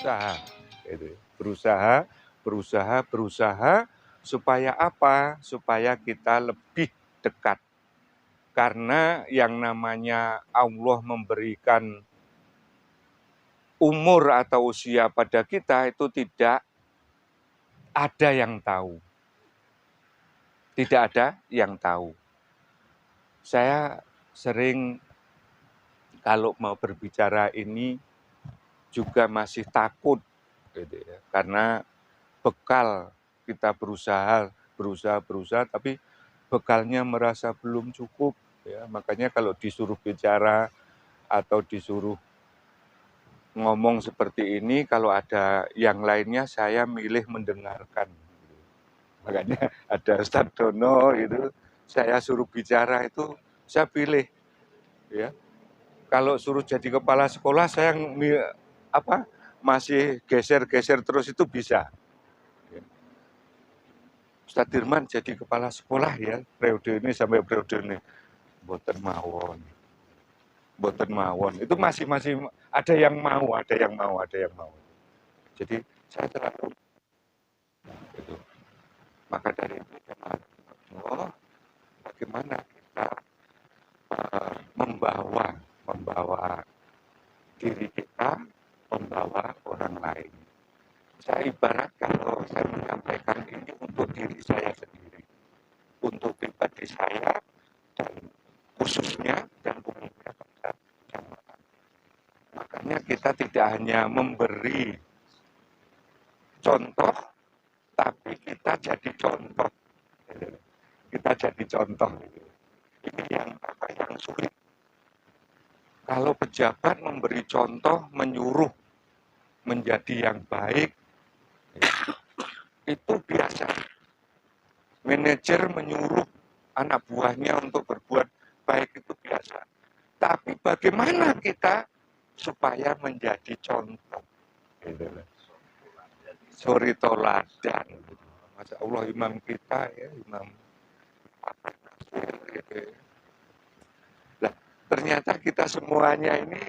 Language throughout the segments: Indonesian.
berusaha, gitu. Berusaha, supaya apa? Supaya kita lebih dekat. Karena yang namanya Allah memberikan umur atau usia pada kita itu tidak ada yang tahu. Tidak ada yang tahu. Saya sering kalau mau berbicara ini juga masih takut, gitu ya. Karena bekal kita berusaha, tapi bekalnya merasa belum cukup. Ya. Makanya kalau disuruh bicara atau disuruh ngomong seperti ini, kalau ada yang lainnya saya milih mendengarkan. Makanya ada Ustadz Dono itu, saya suruh bicara itu, saya pilih. Ya. Kalau suruh jadi kepala sekolah, saya masih geser-geser terus itu bisa. Ustadz Dirman jadi kepala sekolah ya, periode ini sampai periode ini. Boten mawon. Itu masih ada yang mau. Jadi saya terlalu itu. Maka dari itu bagaimana kita membawa diri kita, membawa orang lain. Saya ibarat kalau saya menyampaikan ini untuk diri saya sendiri, untuk pribadi saya dan khususnya dan umumnya pada jamaah. Makanya kita tidak hanya memberi contoh, tapi kita jadi contoh. Kita jadi contoh. Ini yang sulit. Kalau pejabat memberi contoh, menyuruh menjadi yang baik, itu biasa. Manajer menyuruh anak buahnya untuk berbuat baik itu biasa. Tapi bagaimana kita supaya menjadi contoh? Suri toladan. Masya Allah imam kita ya, imam gitu. Nah, ternyata kita semuanya ini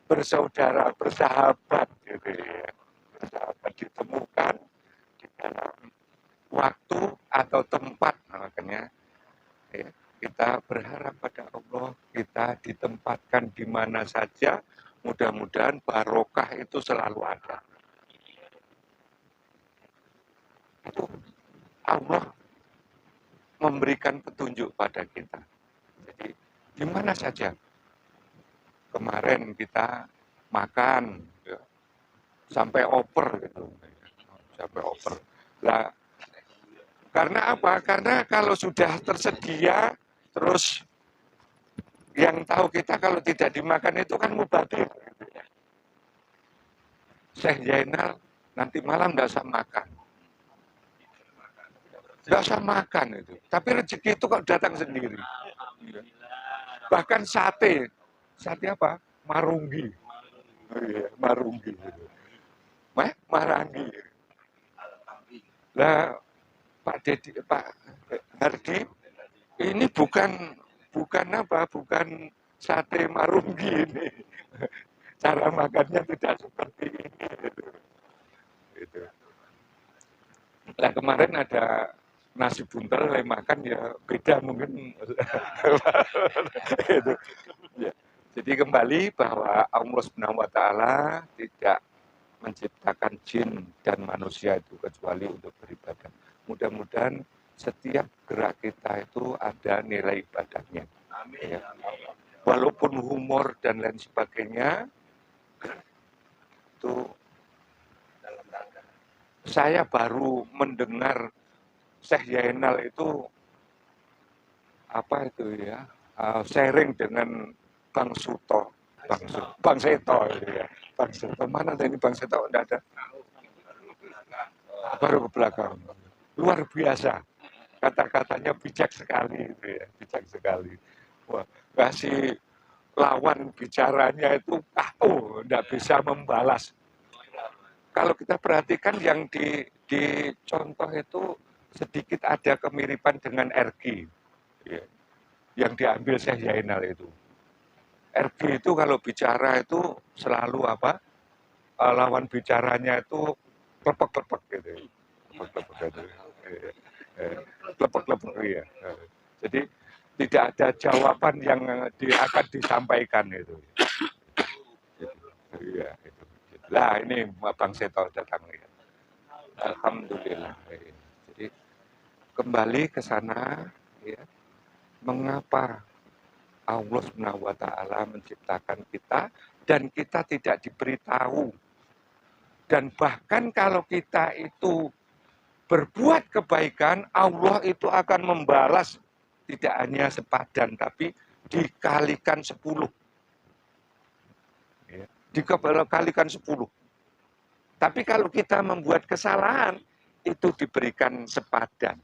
bersaudara, bersahabat gitu ya. Bersahabat ditemukan di dalam waktu atau tempat. Nah, makanya ya, kita berharap pada Allah, kita ditempatkan di mana saja, mudah-mudahan barokah itu selalu ada. Itu Allah memberikan petunjuk pada kita. Jadi di mana saja. Kemarin kita makan ya, sampai oper gitu. Sampai oper. Lah, karena apa? Karena kalau sudah tersedia terus yang tahu kita kalau tidak dimakan itu kan mubazir. Syekh Zainal nanti malam tidak usah makan. Tidak usah makan itu. Tapi rezeki itu kok datang sendiri. Bahkan sate. Sate apa? Marunggi. Oh iya, marunggi. Marangi. Lah Pak Dedi, Pak Hardi, ini bukan sate marunggi ini. Cara makannya tidak seperti ini. Gitu. Nah kemarin ada nasi buntel yang makan ya beda mungkin. Gitu. Ya. Jadi kembali bahwa Allah Subhanahu wa taala tidak menciptakan jin dan manusia itu kecuali untuk beribadah. Mudah-mudahan setiap gerak kita itu ada nilai ibadahnya. Amin. Ya. Walaupun humor dan lain sebagainya, itu saya baru mendengar Syekh Zainal itu apa itu ya, sharing dengan Bang Suto, Bang Seto ya. Bang Seto mana tadi Bang Seto enggak ada. Baru ke belakang. Luar biasa. Kata-katanya bijak sekali itu ya, bijak sekali. Wah, kasih lawan bicaranya itu enggak bisa membalas. Kalau kita perhatikan yang di contoh itu sedikit ada kemiripan dengan RG. Ya, yang diambil Syekh Zainal itu. RG itu kalau bicara itu selalu apa? lawan bicaranya itu klepek-klepek gitu. Klepek-klepek gitu. Klepek-klepek ya. Jadi tidak ada jawaban yang akan disampaikan itu. Iya, itu. Lah ini Bang Seto datang ya. Alhamdulillah. Jadi kembali ke sana ya. Mengapa Allah Subhanahu wa taala menciptakan kita dan kita tidak diberitahu. Dan bahkan kalau kita itu berbuat kebaikan, Allah itu akan membalas tidak hanya sepadan tapi dikalikan 10. Ya, dikalikan 10. Tapi kalau kita membuat kesalahan, itu diberikan sepadan.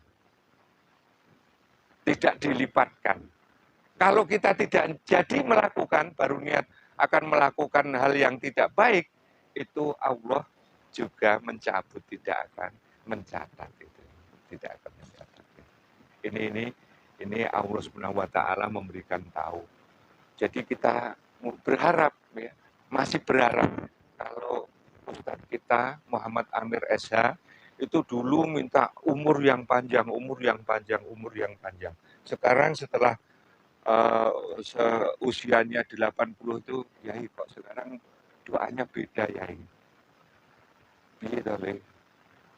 Tidak dilipatkan. Kalau kita tidak jadi melakukan, baru niat akan melakukan hal yang tidak baik, itu Allah juga mencabut, tidak akan mencatat itu. Tidak akan mencatat. Ini Allah Subhanahu wa taala memberikan tahu. Jadi kita berharap ya, masih berharap kalau Ustadz kita Muhammad Amir SH itu dulu minta umur yang panjang, umur yang panjang, umur yang panjang. Sekarang setelah usianya 80 itu, Yai kok sekarang doanya beda Yai.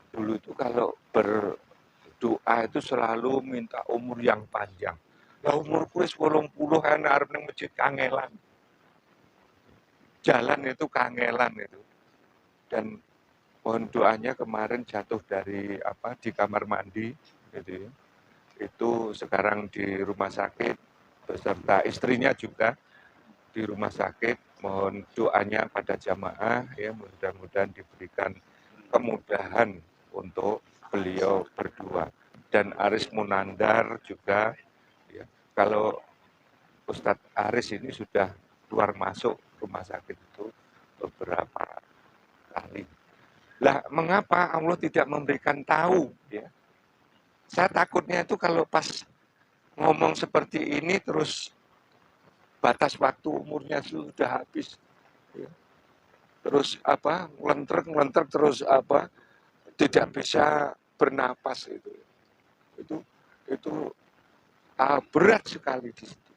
Dulu itu kalau berdoa itu selalu minta umur yang panjang. Lah umurku wis 80 kan arep ning masjid kangelan. Jalan itu kangelan itu. Dan mohon doanya kemarin jatuh dari di kamar mandi gitu ya. Itu sekarang di rumah sakit beserta istrinya juga di rumah sakit. Mohon doanya pada jamaah ya, mudah-mudahan diberikan kemudahan untuk beliau berdua. Dan Aris Munandar juga ya, kalau Ustadz Aris ini sudah keluar masuk rumah sakit itu beberapa kali. Lah mengapa Allah tidak memberikan tahu ya? Saya takutnya itu kalau pas ngomong seperti ini terus batas waktu umurnya sudah habis ya. Terus ngelentrek terus tidak bisa bernapas itu berat sekali di situ.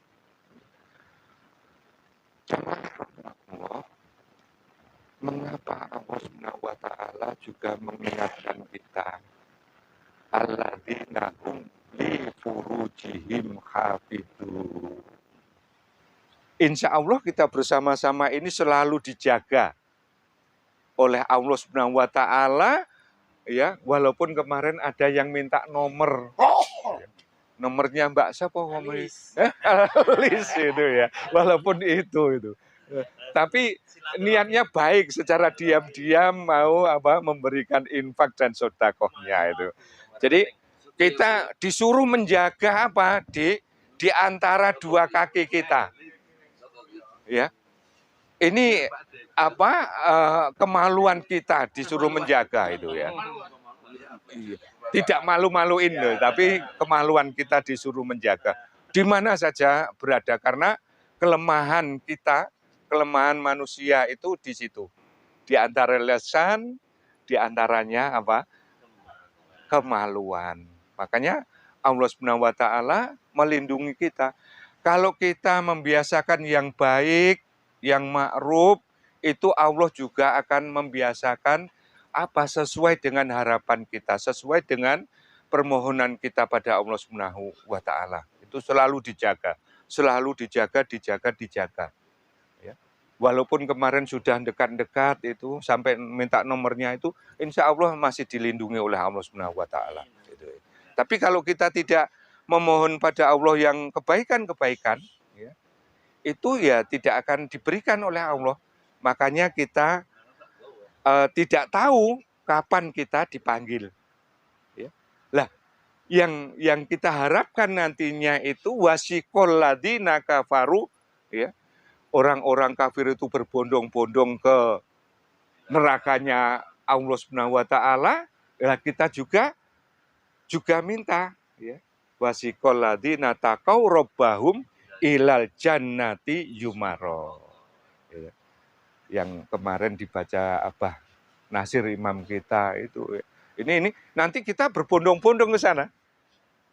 Jamaah Allah, mengapa Allah Subhanahu wa taala juga mengingatkan kita alladzina hum li furujihim hafidun. Insya Allah kita bersama-sama ini selalu dijaga oleh Allah Subhanahu wa taala ya, walaupun kemarin ada yang minta nomornya Mbak siapa ngomongin? Lis itu ya, walaupun itu. Tapi niatnya baik, secara diam-diam mau memberikan infak dan sedekahnya itu. Jadi kita disuruh menjaga di antara dua kaki kita. Ya. Ini kemaluan kita disuruh menjaga itu ya. Tidak malu-maluin loh, tapi kemaluan kita disuruh menjaga. Di mana saja berada, karena kelemahan kita, kelemahan manusia itu di situ. Di antara lesan, di antaranya kemaluan. Makanya Allah Subhanahu wa taala melindungi kita. Kalau kita membiasakan yang baik, yang ma'ruf, itu Allah juga akan membiasakan sesuai dengan harapan kita, sesuai dengan permohonan kita pada Allah Subhanahu wa taala. Itu selalu dijaga, dijaga. Ya. Walaupun kemarin sudah dekat-dekat itu sampai minta nomornya itu, insya Allah masih dilindungi oleh Allah Subhanahu wa taala. Tapi kalau kita tidak memohon pada Allah yang kebaikan-kebaikan, ya, itu ya tidak akan diberikan oleh Allah. Makanya kita tidak tahu kapan kita dipanggil. Ya. Lah, yang kita harapkan nantinya itu wasiqol ladzina kafaru, ya, orang-orang kafir itu berbondong-bondong ke nerakanya Allah Subhanahu wa taala, ya kita juga minta ya. Wasiqol ladzina taqaw rabbahum ilal jannati yumaro. Ya. yang kemarin dibaca Abah Nasir imam kita itu. Ini nanti kita berbondong-bondong ke sana.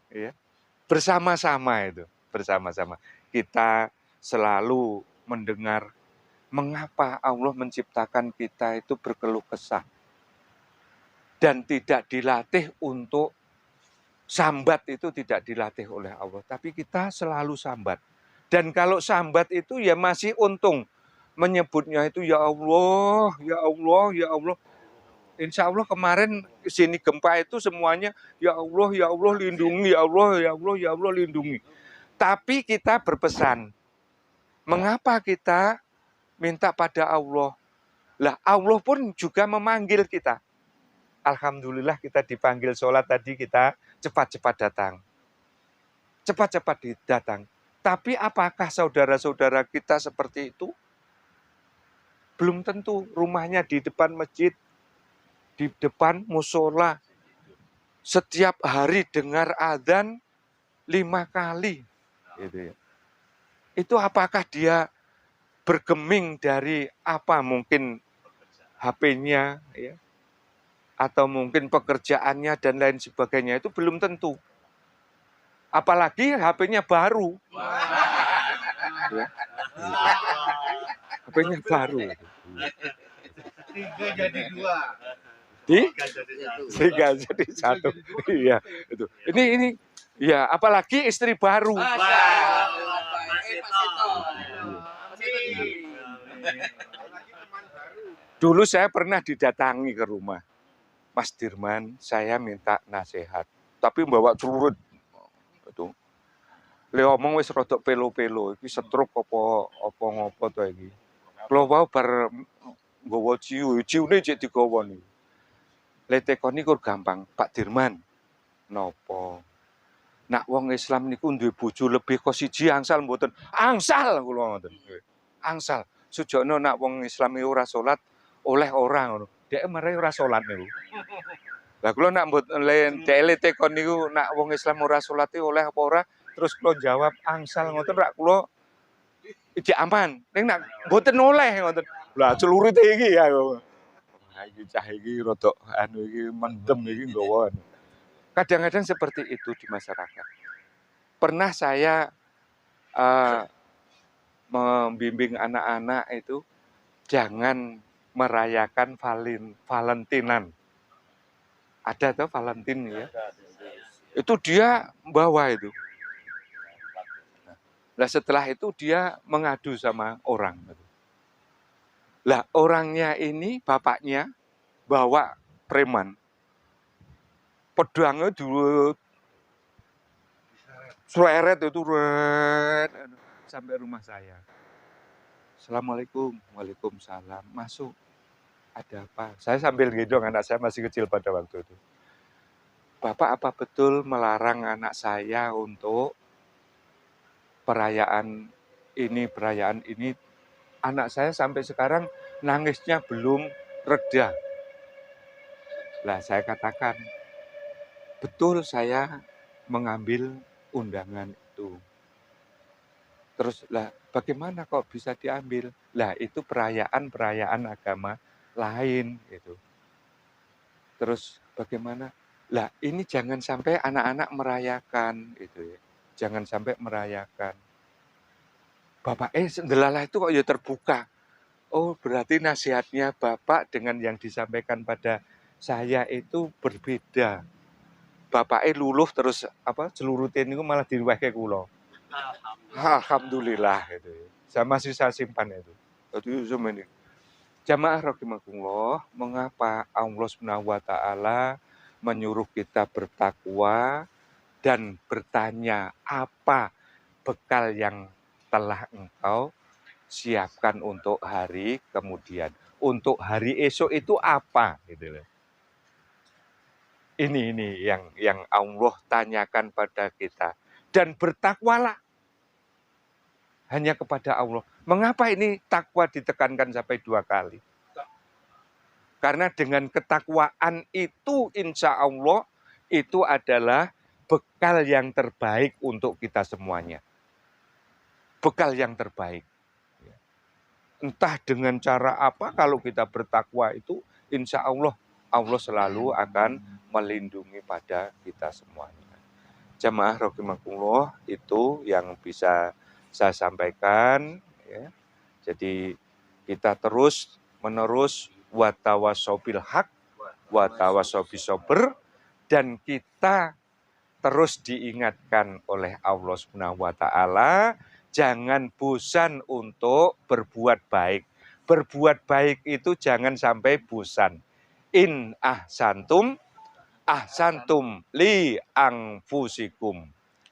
Ya. Bersama-sama itu, bersama-sama. Kita selalu mendengar mengapa Allah menciptakan kita itu berkeluh kesah dan tidak dilatih untuk sambat, itu tidak dilatih oleh Allah, tapi kita selalu sambat. Dan kalau sambat itu ya masih untung, menyebutnya itu ya Allah, ya Allah, ya Allah. Insya Allah kemarin sini gempa itu semuanya ya Allah lindungi, ya Allah, ya Allah, ya Allah lindungi. Tapi kita berpesan, mengapa kita minta pada Allah? Lah Allah pun juga memanggil kita. Alhamdulillah kita dipanggil sholat tadi, kita cepat-cepat datang. Cepat-cepat datang. Tapi apakah saudara-saudara kita seperti itu? Belum tentu. Rumahnya di depan masjid, di depan musola, setiap hari dengar adzan 5 kali. Gitu ya. Itu apakah dia bergeming dari apa, mungkin HP-nya, ya, atau mungkin pekerjaannya dan lain sebagainya, itu belum tentu. Apalagi HP-nya baru. Ya. HP-nya baru. 3 jadi 2. Tiga jadi 1. Iya, itu. Ini ya, apalagi istri baru. Dulu saya pernah didatangi ke rumah. Mas Dirman, saya minta nasihat. Tapi bawa curut. Itu. Le omong wis rodok pelo-pelo, iki stroke apa ngopo to iki. Kulo wau bar nggawa ciune cek digawa niku. Le tekoni kur gampang, Pak Dirman. Napa? Nak wong Islam niku duwe bojo lebih kok siji angsal mboten. Angsal kula ngoten. Angsal. Sujokno nak wong Islam iki ora salat oleh ora ngono. Dhek mare ora salat niku. Lah kula nak mboten le tekon niku nak wong Islam ora salat oleh apa ora? Terus kula jawab angsal ngoten rak kula ijek aman. Ning nak mboten oleh ngoten. Lah celurute iki ya. Iki cah iki rodok anu iki mendem iki nggawa. Kadang-kadang seperti itu di masyarakat. Pernah saya membimbing anak-anak itu jangan merayakan Valentinan. Ada tuh Valentin ya. Itu dia bawa itu. Nah setelah itu dia mengadu sama orang. Lah orangnya ini bapaknya bawa preman. Pedangnya dulu seleret itu sampai rumah saya. Assalamualaikum, waalaikumsalam. Masuk. Ada apa? Saya sambil gendong, anak saya masih kecil pada waktu itu. Bapak apa betul melarang anak saya untuk perayaan ini? Anak saya sampai sekarang nangisnya belum reda. Lah saya katakan, betul saya mengambil undangan itu. Terus lah bagaimana kok bisa diambil? Lah itu perayaan agama lain itu. Terus bagaimana? Lah ini jangan sampai anak-anak merayakan itu ya. Jangan sampai merayakan. Bapak ndelalah itu kok ya terbuka. Oh, berarti nasihatnya Bapak dengan yang disampaikan pada saya itu berbeda. Bapak luluh terus celurutin itu malah diwehke kula. Alhamdulillah itu. Saya masih simpan itu. Itu ini. Jamaah rahimakumullah, mengapa Allah Subhanahu wa taala menyuruh kita bertakwa dan bertanya apa bekal yang telah engkau siapkan untuk hari kemudian. Untuk hari esok itu apa gitu loh. Ini yang Allah tanyakan pada kita. Dan bertakwalah hanya kepada Allah. Mengapa ini takwa ditekankan sampai 2 kali? Karena dengan ketakwaan itu insya Allah itu adalah bekal yang terbaik untuk kita semuanya. Bekal yang terbaik. entah dengan cara apa, kalau kita bertakwa itu insya Allah, Allah selalu akan melindungi pada kita semuanya. Jamaah rahimakumullah, itu yang bisa saya sampaikan ya. Jadi kita terus menerus watawasobil haq, watawasobil sober, dan kita terus diingatkan oleh Allah Subhanahu wa taala, jangan bosan untuk berbuat baik. Berbuat baik itu jangan sampai bosan. In ahsantum ahsantum li anfusikum.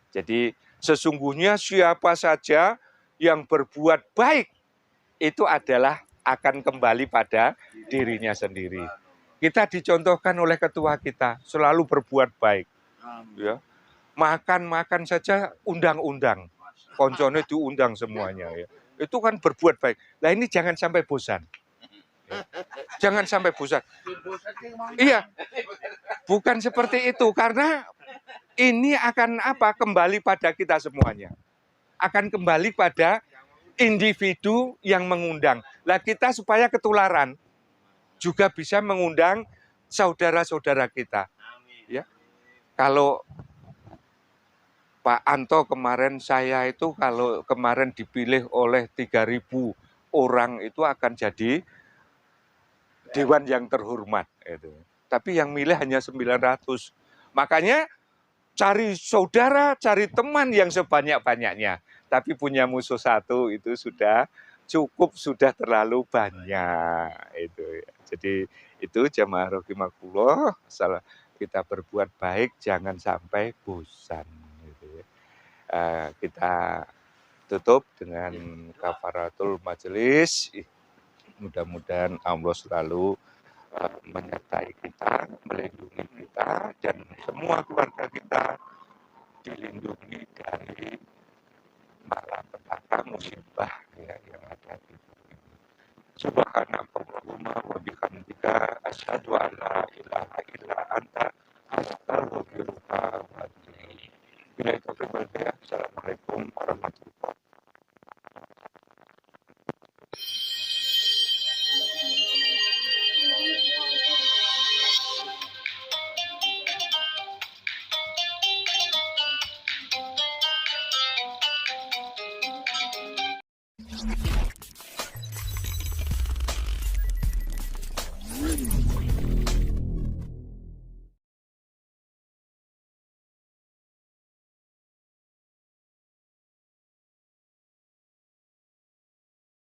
Jadi sesungguhnya siapa saja yang berbuat baik itu adalah akan kembali pada dirinya sendiri. Kita dicontohkan oleh ketua kita selalu berbuat baik. Ya, makan saja undang-undang, koncone diundang semuanya ya. Itu kan berbuat baik. Nah ini jangan sampai bosan. Ya. Jangan sampai bosan. Iya, bukan seperti itu, karena ini akan apa? Kembali pada kita semuanya. Akan kembali pada individu yang mengundang. Lah kita supaya ketularan juga bisa mengundang saudara-saudara kita. Ya. Kalau Pak Anto kemarin, saya itu kalau kemarin dipilih oleh 3.000 orang itu akan jadi dewan yang terhormat itu. Tapi yang milih hanya 900. Makanya cari saudara, cari teman yang sebanyak-banyaknya. Tapi punya musuh satu itu sudah cukup, sudah terlalu banyak itu. Jadi itu jamaah rahimakumullah, kita berbuat baik jangan sampai bosan. Gitu ya. Kita tutup dengan kafaratul majelis. Mudah-mudahan Allah selalu menyertai kita, melindungi kita, dan semua keluarga kita dilindungi dari malapetaka musibah ya, yang ada di bumi. Subhanakallahumma wa bihamdika asyhadu an la ilaha illa anta astaghfiruka wa atubu ilaik. Assalamualaikum warahmatullahi wabarakatuh.